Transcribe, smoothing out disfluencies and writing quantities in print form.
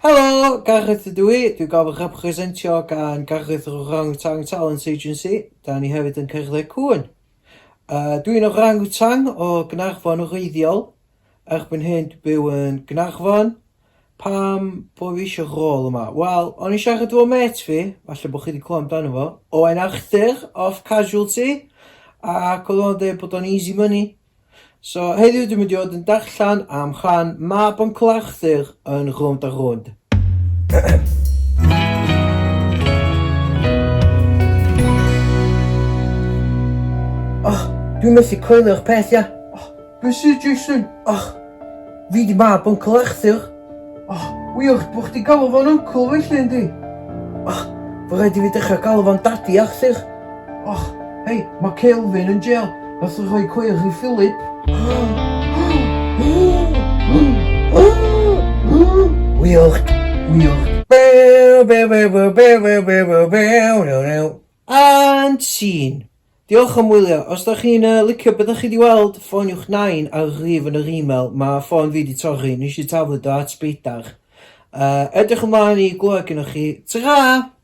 Helo, Gareth ydw i. Dwi'n gael fy representio gan Gareth yr Orangutan Talent Agency. Da ni hefyd yn cerdded cwn. Dwi'n orangutan o Gaernarfon wreiddiol. Erbyn hyn dwi'n byw yn Gaernarfon. Pam bod fi eisiau rôl yma? Wel, o'n i siarad efo met fi, falle bod chi wedi clywed amdano fo, Owain Arthur off Casualty, ac oedd o'n dweud bod o'n easy money. So, heddiw dwi'n mynd i fod yn darllen am rhan Mab Uncle Arthur yn Rownd a Rownd. Dwi'n methu coelio'r peth, ia. Be sydd, Jason? Fi di Mab Uncle Arthur. Wych bod chdi galw fo'n uncle felly, yndi? Fo rhaid i fi dechrau galw fo'n Daddy Arthur. Hei, mae Kelvin yn jail. Nath o rhoi cweir i Philip. Wiolch. And scene. Diolch am wylio. Os da chi'n licio beth chi di weld, ffoniwch 9 ar y rhif yn yr e-mail. Mae ffon fi di torri, nes i taflu do at sbeidar. Edrych ymlaen i glywed gynnwch chi. Tara!